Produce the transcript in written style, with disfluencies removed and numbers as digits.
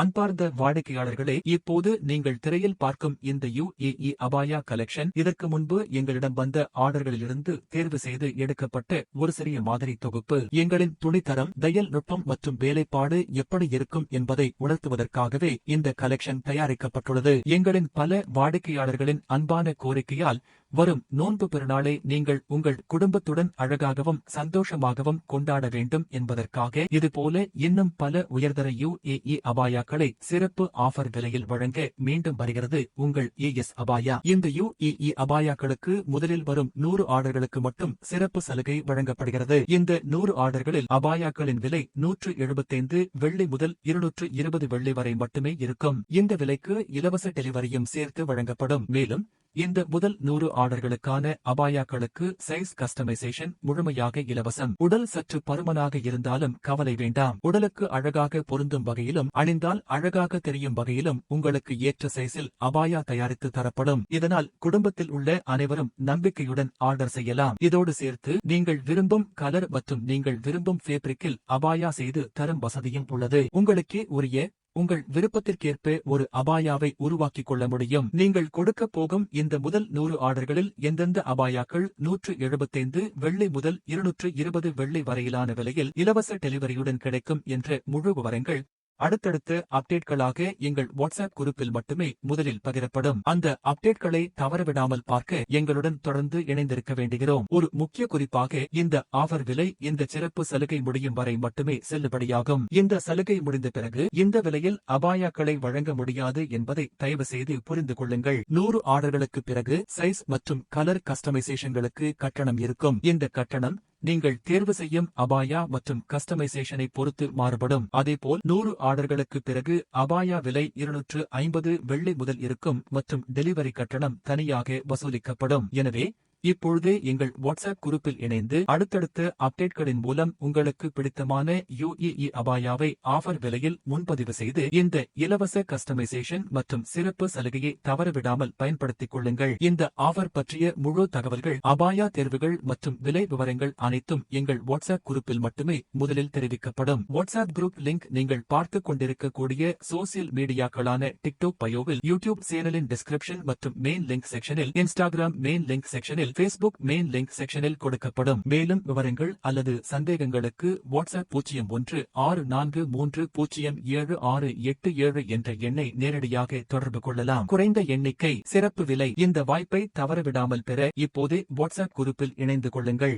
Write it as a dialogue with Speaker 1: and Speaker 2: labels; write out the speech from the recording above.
Speaker 1: அன்பார்ந்த வாடிக்கையாளர்களே, இப்போது நீங்கள் திரையில் பார்க்கும் இந்த UAE அபாயா கலெக்ஷன் இதற்கு முன்பு எங்களிடம் வந்த ஆர்டர்களிலிருந்து தேர்வு செய்து எடுக்கப்பட்ட ஒரு சிறிய மாதிரி தொகுப்பு. எங்களின் துணித்தரம், தையல் நுட்பம் மற்றும் வேலைப்பாடு எப்படி இருக்கும் என்பதை உணர்த்துவதற்காகவே இந்த கலெக்ஷன் தயாரிக்கப்பட்டுள்ளது. எங்களின் பல வாடிக்கையாளர்களின் அன்பான கோரிக்கையால் வரும் நோன்பு பெருநாளை நீங்கள் உங்கள் குடும்பத்துடன் அழகாகவும் சந்தோஷமாகவும் கொண்டாட வேண்டும் என்பதற்காக இதுபோல இன்னும் பல உயர்தர UAE அபாயாக்களை சிறப்பு ஆஃபர் விலையில் வழங்க மீண்டும் வருகிறது உங்கள் AS அபாயா. இந்த UAE அபாயாக்களுக்கு முதலில் வரும் 100 ஆர்டர்களுக்கு மட்டும் சிறப்பு சலுகை வழங்கப்படுகிறது. இந்த 100 ஆர்டர்களில் அபாயாக்களின் விலை 175 வெள்ளி முதல் 220 வெள்ளி வரை மட்டுமே இருக்கும். இந்த விலைக்கு இலவச டெலிவரியும் சேர்த்து வழங்கப்படும். மேலும் இந்த முதல் 100 ஆர்டர்களுக்கான அபாயாக்களுக்கு சைஸ் கஸ்டமைசேஷன் முழுமையாக இலவசம். உடல் சற்று பருமனாக இருந்தாலும் கவலை வேண்டாம். உடலுக்கு அழகாக பொருந்தும் வகையிலும் அணிந்தால் அழகாக தெரியும் வகையிலும் உங்களுக்கு ஏற்ற சைஸில் அபாயா தயாரித்து தரப்படும். இதனால் குடும்பத்தில் உள்ள அனைவரும் நம்பிக்கையுடன் ஆர்டர் செய்யலாம். இதோடு சேர்த்து நீங்கள் விரும்பும் கலர் மற்றும் நீங்கள் விரும்பும் ஃபேப்ரிக்கில் அபாயா செய்து தரும் வசதியும் உள்ளது. உங்களுக்கே உரிய உங்கள் விருப்பத்திற்கேற்ப ஒரு அபாயாவை உருவாக்கிக் கொள்ள முடியும். நீங்கள் கொடுக்க போகும் இந்த முதல் 100 ஆர்டர்களில் எந்தெந்த அபாயாக்கள் 175 வெள்ளி முதல் 220 வெள்ளி வரையிலான விலையில் இலவச டெலிவரியுடன் கிடைக்கும் என்ற முழு விவரங்கள் அடுத்தடுத்த அப்டேட்களாக எங்கள் வாட்ஸ்அப் குரூப்பில் மட்டுமே முதலில் பகிரப்படும். அந்த அப்டேட்களை தவறவிடாமல் பார்க்க எங்களுடன் தொடர்ந்து இணைந்திருக்க வேண்டுகிறோம். ஒரு முக்கிய குறிப்பாக இந்த ஆஃபர் விலை இந்த சிறப்பு சலுகை முடியும் வரை மட்டுமே செல்லுபடியாகும். இந்த சலுகை முடிந்த பிறகு இந்த விலையில் அபாயாக்களை வழங்க முடியாது என்பதை தயவு செய்து புரிந்து கொள்ளுங்கள். 100 ஆர்டர்களுக்கு பிறகு சைஸ் மற்றும் கலர் கஸ்டமைசேஷன்களுக்கு கட்டணம் இருக்கும். இந்த கட்டணம் நீங்கள் தேர்வு செய்யும் அபாயா மற்றும் கஸ்டமைசேஷனை பொறுத்து மாறுபடும். அதேபோல் 100 ஆர்டர்களுக்கு பிறகு அபாயா விலை 250 வெள்ளி முதல் இருக்கும் மற்றும் டெலிவரி கட்டணம் தனியாக வசூலிக்கப்படும். எனவே இப்பொழுதே எங்கள் வாட்ஸ்அப் குரூப்பில் இணைந்து அடுத்தடுத்த அப்டேட்களின் மூலம் உங்களுக்கு பிடித்தமான UAE அபாயாவை ஆஃபர் விலையில் முன்பதிவு செய்து இந்த இலவச கஸ்டமைசேஷன் மற்றும் சிறப்பு சலுகையை தவறவிடாமல் பயன்படுத்திக் கொள்ளுங்கள். இந்த ஆஃபர் பற்றிய முழு தகவல்கள், அபாயா தேர்வுகள் மற்றும் விலை விவரங்கள் அனைத்தும் எங்கள் வாட்ஸ்அப் குரூப்பில் மட்டுமே முதலில் தெரிவிக்கப்படும். வாட்ஸ்அப் குரூப் லிங்க் நீங்கள் பார்த்துக் கொண்டிருக்கக்கூடிய சோசியல் மீடியாக்களான டிக்டாக் பயோவில், யூடியூப் சேனலின் டிஸ்கிரிப்ஷன் மற்றும் மெயின் லிங்க் செக்ஷனில், இன்ஸ்டாகிராம் மெயின் லிங்க் செக்ஷனில், Facebook மெயின் லிங்க் செக்ஷனில் கொடுக்கப்படும். மேலும் விவரங்கள் அல்லது சந்தேகங்களுக்கு வாட்ஸ்அப் 0164307687 என்ற எண்ணை நேரடியாக தொடர்பு கொள்ளலாம். குறைந்த எண்ணிக்கை, சிறப்பு விலை. இந்த வாய்ப்பை தவறவிடாமல் பெற இப்போதே வாட்ஸ்அப் குரூப்பில் இணைந்து கொள்ளுங்கள்.